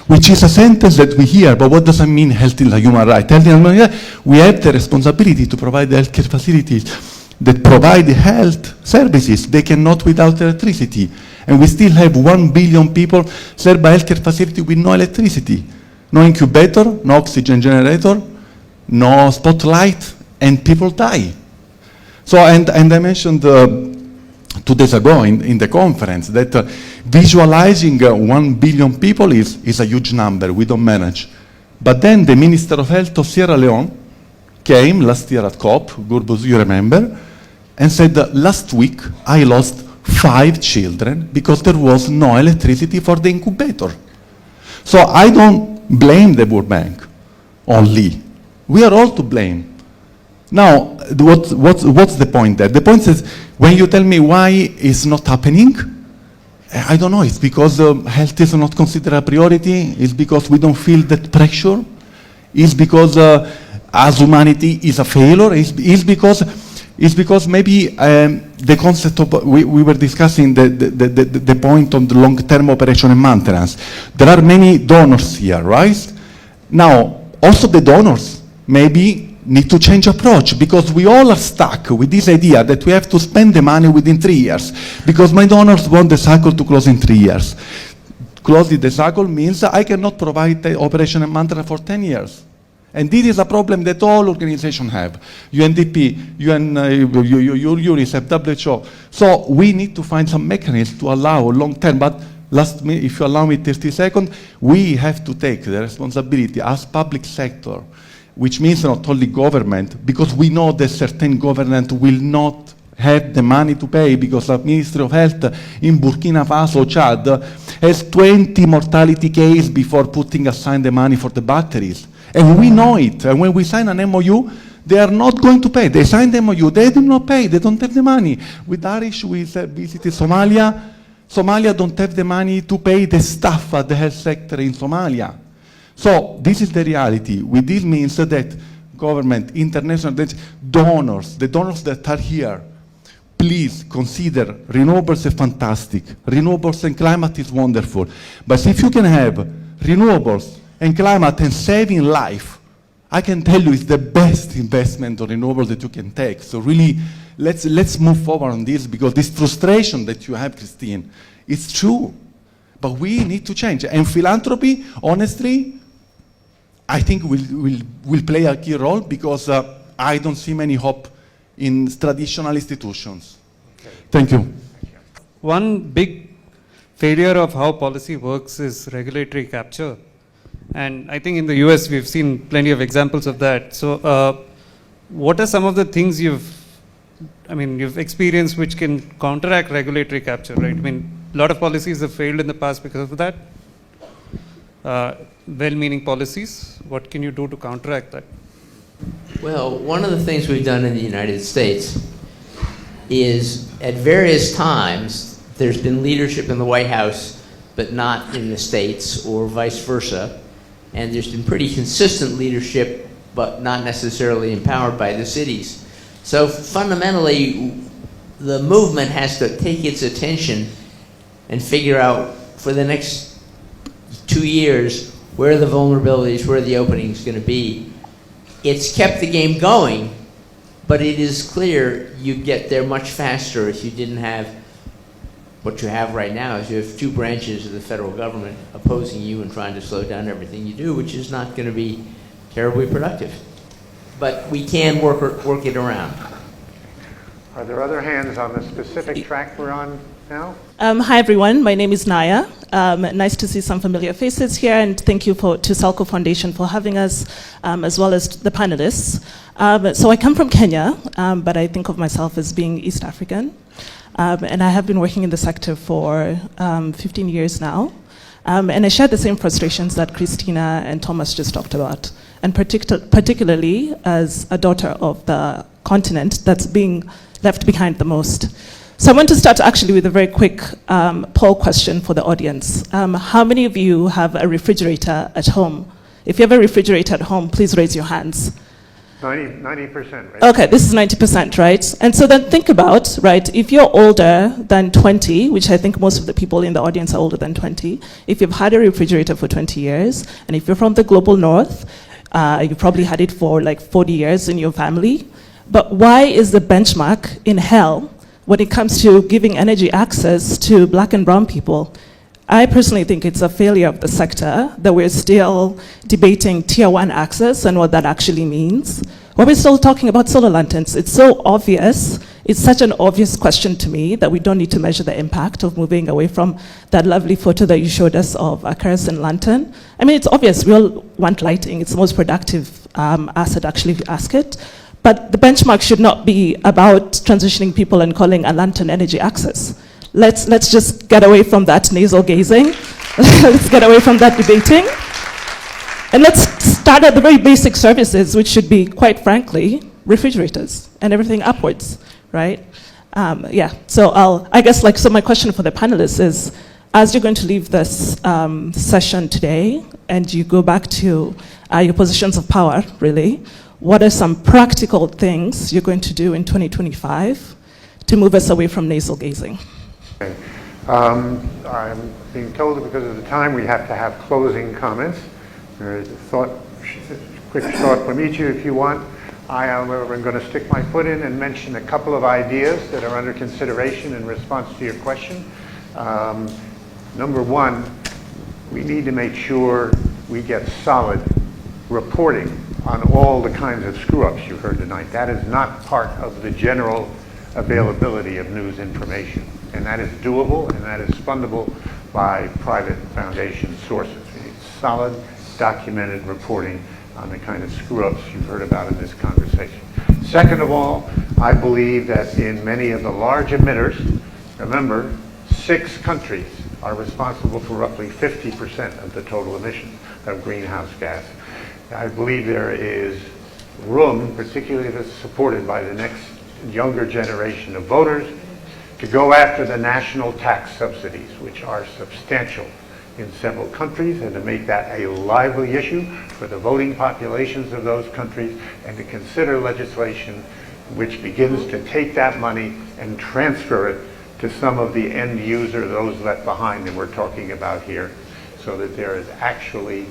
which is a sentence that we hear, but what does it mean health is a human right? Health is a human right. We have the responsibility to provide the healthcare facilities that provide health services. They cannot without electricity. And we still have 1 billion people served by healthcare facility with no electricity. No incubator, no oxygen generator, no spotlight, and people die. So, and I mentioned 2 days ago in the conference that visualizing 1 billion people is a huge number. We don't manage. But then the Minister of Health of Sierra Leone came last year at COP, Gurbus, you remember, and said last week I lost 5 children because there was no electricity for the incubator. So I don't blame the World Bank only. We are all to blame. Now, what's the point there? The point is, when you tell me why it's not happening, I don't know, it's because health is not considered a priority, it's because we don't feel that pressure, it's because as humanity is a failure, it's because maybe the concept of, we were discussing the point on the long-term operation and maintenance. There are many donors here, right? Now, also the donors maybe need to change approach, because we all are stuck with this idea that we have to spend the money within 3 years, because my donors want the cycle to close in 3 years. Closing the cycle means I cannot provide the operation and maintenance for 10 years. And this is a problem that all organizations have. UNDP, UNICEF, WHO. So we need to find some mechanisms to allow long term, but if you allow me 30 seconds, we have to take the responsibility as public sector, which means not only government, because we know that certain government will not have the money to pay because the Ministry of Health in Burkina Faso, Chad, has 20 mortality cases before putting aside the money for the batteries. And we know it. And when we sign an MOU, they are not going to pay. They signed the MOU, they do not pay, they don't have the money. With Arish, we visited Somalia. Somalia don't have the money to pay the staff at the health sector in Somalia. So this is the reality. With this means that government, international donors, the donors that are here, please consider renewables are fantastic. Renewables and climate is wonderful. But if you can have renewables and climate and saving life, I can tell you it's the best investment on renewables that you can take. So really, let's move forward on this, because this frustration that you have, Christine, it's true. But we need to change. And philanthropy, honestly, I think will play a key role, because I don't see many hope in traditional institutions. Okay. Thank you. One big failure of how policy works is regulatory capture. And I think in the US we've seen plenty of examples of that. So what are some of the things you've experienced which can counteract regulatory capture, right? I mean, a lot of policies have failed in the past because of that. Well-meaning policies, what can you do to counteract that? Well, one of the things we've done in the United States is at various times there's been leadership in the White House but not in the states, or vice versa. And there's been pretty consistent leadership but not necessarily empowered by the cities. So fundamentally, the movement has to take its attention and figure out for the next 2 years where are the vulnerabilities, where are the openings going to be. It's kept the game going, but it is clear you'd get there much faster if you didn't have what you have right now. Is you have two branches of the federal government opposing you and trying to slow down everything you do, which is not going to be terribly productive. But we can work it around. Are there other hands on the specific track we're on now? Hi everyone, my name is Naya. Nice to see some familiar faces here, and thank you to Salco Foundation for having us, as well as the panelists. So I come from Kenya, but I think of myself as being East African. And I have been working in the sector for 15 years now. And I share the same frustrations that Christina and Thomas just talked about, and particularly as a daughter of the continent that's being left behind the most. So I want to start actually with a very quick poll question for the audience. How many of you have a refrigerator at home? If you have a refrigerator at home, please raise your hands. 90%, right? Okay, this is 90%, right? And so then think about, right, if you're older than 20, which I think most of the people in the audience are older than 20, if you've had a refrigerator for 20 years, and if you're from the global north, you probably had it for like 40 years in your family. But why is the benchmark in hell when it comes to giving energy access to black and brown people? I personally think it's a failure of the sector that we're still debating tier 1 access and what that actually means. When we're still talking about solar lanterns, it's so obvious, it's such an obvious question to me that we don't need to measure the impact of moving away from that lovely photo that you showed us of a kerosene lantern. I mean, it's obvious, we all want lighting, it's the most productive asset actually if you ask it. But the benchmark should not be about transitioning people and calling a lantern energy access. Let's just get away from that nasal gazing. Let's get away from that debating. And let's start at the very basic services, which should be, quite frankly, refrigerators and everything upwards, right? So I guess so my question for the panelists is, as you're going to leave this session today and you go back to your positions of power, really, what are some practical things you're going to do in 2025 to move us away from nasal gazing? Okay. I'm being told that because of the time we have to have closing comments. There's a quick thought from each of you if you want. I, however, am going to stick my foot in and mention a couple of ideas that are under consideration in response to your question. Number one, we need to make sure we get solid reporting on all the kinds of screw-ups you heard tonight. That is not part of the general availability of news information. And that is doable, and that is fundable by private foundation sources. We need solid, documented reporting on the kind of screw-ups you've heard about in this conversation. Second of all, I believe that in many of the large emitters, remember, 6 countries are responsible for roughly 50% of the total emissions of greenhouse gas. I believe there is room, particularly if it's supported by the next younger generation of voters, to go after the national tax subsidies, which are substantial in several countries, and to make that a lively issue for the voting populations of those countries, and to consider legislation which begins to take that money and transfer it to some of the end user, those left behind that we're talking about here, so that there is actually,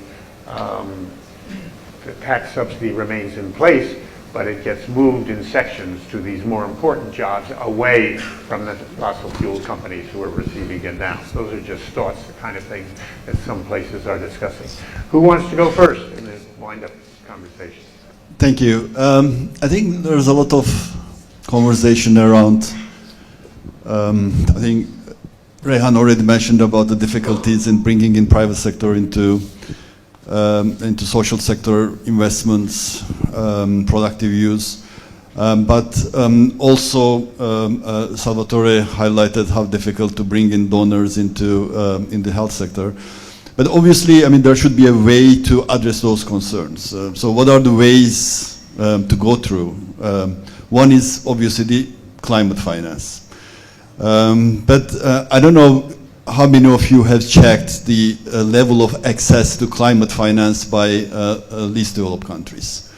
the tax subsidy remains in place, but it gets moved in sections to these more important jobs away from the fossil fuel companies who are receiving it now. Those are just thoughts, the kind of things that some places are discussing. Who wants to go first in this wind-up conversation? Thank you. I think there's a lot of conversation around, I think Raihan already mentioned about the difficulties in bringing in private sector into social sector investments, productive use. But also Salvatore highlighted how difficult to bring in donors into in the health sector. But obviously, I mean, there should be a way to address those concerns. So what are the ways to go through? One is obviously the climate finance. But I don't know how many of you have checked the level of access to climate finance by least developed countries.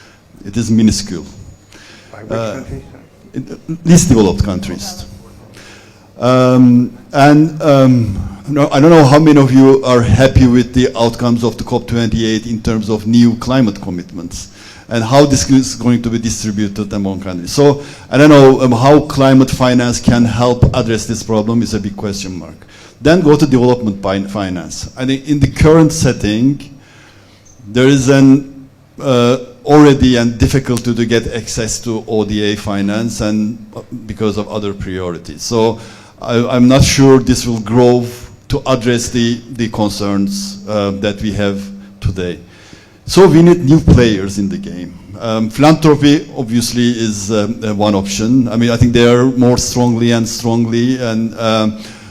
It is minuscule. By which countries? Least developed countries. I don't know how many of you are happy with the outcomes of the COP28 in terms of new climate commitments and how this is going to be distributed among countries. So I don't know how climate finance can help address this problem is a big question mark. Then go to development finance. I think in the current setting, there is an already and difficulty to get access to ODA finance and because of other priorities. So I'm not sure this will grow to address the concerns that we have today. So we need new players in the game. Philanthropy obviously is one option. I mean, I think they are more strongly and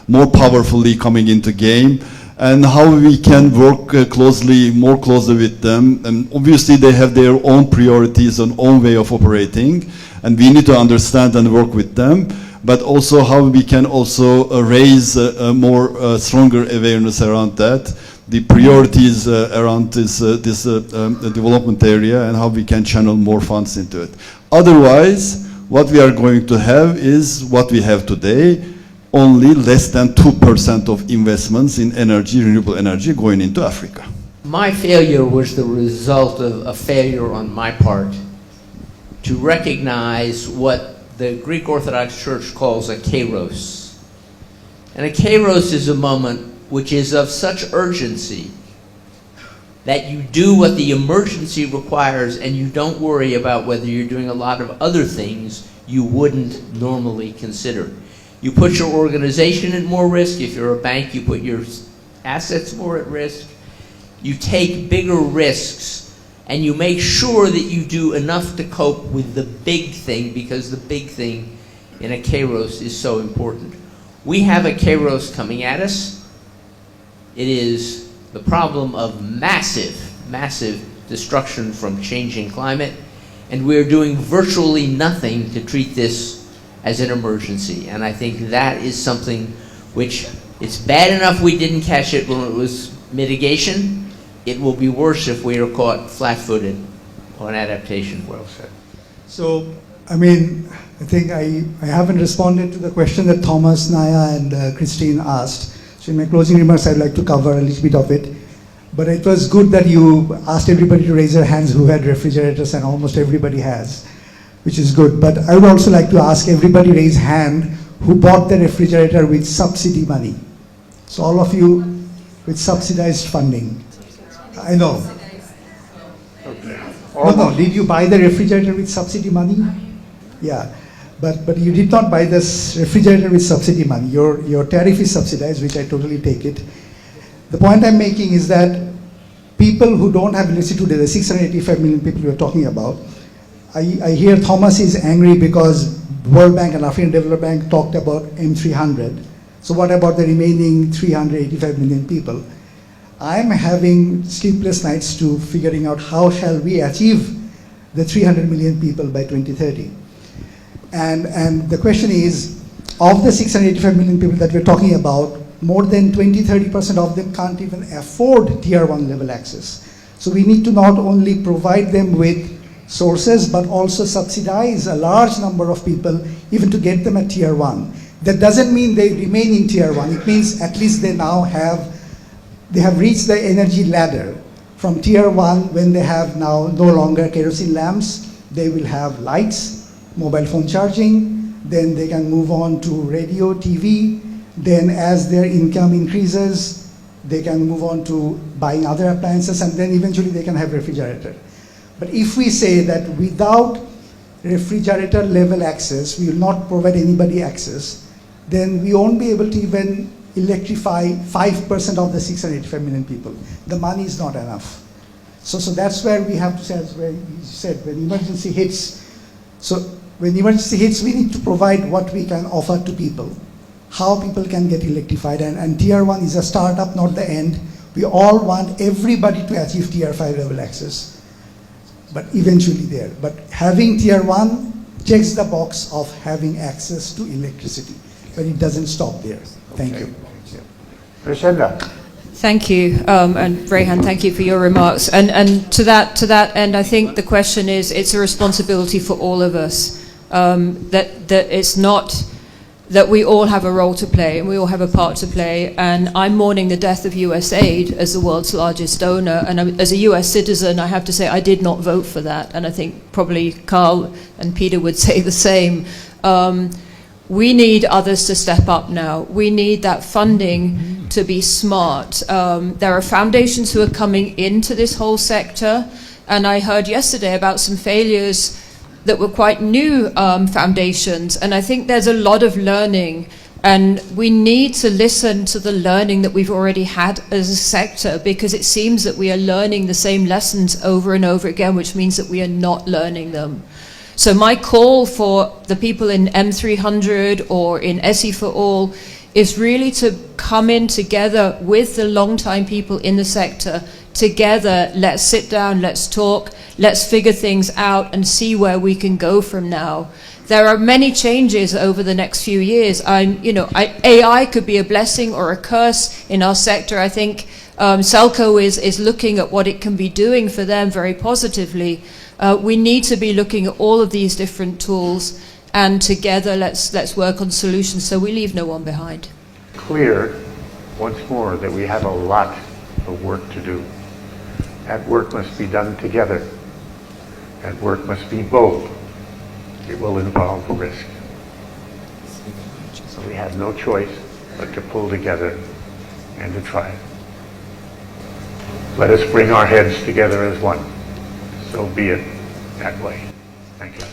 more powerfully coming into game, and how we can work more closely with them. And obviously they have their own priorities and own way of operating, and we need to understand and work with them. But also how we can also raise more stronger awareness around that, the priorities around this development area, and how we can channel more funds into it. Otherwise, what we are going to have is what we have today, only less than 2% of investments in energy, renewable energy, going into Africa. My failure was the result of a failure on my part to recognize what the Greek Orthodox Church calls a kairos. And a kairos is a moment which is of such urgency that you do what the emergency requires and you don't worry about whether you're doing a lot of other things you wouldn't normally consider. You put your organization at more risk. If you're a bank, you put your assets more at risk. You take bigger risks, and you make sure that you do enough to cope with the big thing, because the big thing in a kairos is so important. We have a kairos coming at us. It is the problem of massive, massive destruction from changing climate, and we're doing virtually nothing to treat this as an emergency. And I think that is something which, it's bad enough we didn't catch it when it was mitigation. It will be worse if we are caught flat-footed on adaptation. Well said. So, I mean, I think I haven't responded to the question that Thomas, Naya, and Christine asked. So in my closing remarks, I'd like to cover a little bit of it. But it was good that you asked everybody to raise their hands who had refrigerators, and almost everybody has, which is good. But I would also like to ask everybody raise hand who bought the refrigerator with subsidy money. So all of you with subsidized funding. I know. Okay. No, did you buy the refrigerator with subsidy money? Yeah, but you did not buy this refrigerator with subsidy money. Your tariff is subsidized, which I totally take it. The point I'm making is that people who don't have electricity today, the 685 million people we're talking about, I hear Thomas is angry because World Bank and African Development Bank talked about M300. So what about the remaining 385 million people? I'm having sleepless nights to figuring out how shall we achieve the 300 million people by 2030. And the question is, of the 685 million people that we're talking about, more than 20-30% of them can't even afford tier 1 level access. So we need to not only provide them with sources, but also subsidize a large number of people even to get them at tier 1. That doesn't mean they remain in tier 1. It means at least they now have reached the energy ladder from tier 1 when they have now no longer kerosene lamps. They will have lights, mobile phone charging, then they can move on to radio, TV. Then as their income increases, they can move on to buying other appliances, and then eventually they can have refrigerator. But if we say that without refrigerator level access, we will not provide anybody access, then we won't be able to even electrify 5% of the 685 million people. The money is not enough. So that's where we have to say, as you said, when emergency hits. So when emergency hits, we need to provide what we can offer to people, how people can get electrified. And tier 1 is a startup, not the end. We all want everybody to achieve tier 5 level access, but eventually there. But having tier 1 checks the box of having access to electricity, but it doesn't stop there. Thank you. Raihan. Thank you, and Raihan, thank you for your remarks. And to that end, I think the question is, it's a responsibility for all of us, that it's not that we all have a role to play and we all have a part to play. And I'm mourning the death of USAID as the world's largest donor. And as a US citizen, I have to say I did not vote for that. And I think probably Carl and Peter would say the same. We need others to step up now. We need that funding to be smart. There are foundations who are coming into this whole sector. And I heard yesterday about some failures that were quite new foundations, and I think there's a lot of learning, and we need to listen to the learning that we've already had as a sector, because it seems that we are learning the same lessons over and over again, which means that we are not learning them. So my call for the people in M300 or in SE for All is really to come in together with the long-time people in the sector. Together, let's sit down, let's talk, let's figure things out and see where we can go from now. There are many changes over the next few years. AI could be a blessing or a curse in our sector. I think Selco is looking at what it can be doing for them very positively. We need to be looking at all of these different tools, and together let's work on solutions so we leave no one behind. Clear once more that we have a lot of work to do. That work must be done together. That work must be bold. It will involve risk. So we have no choice but to pull together and to try it. Let us bring our heads together as one. So be it that way. Thank you.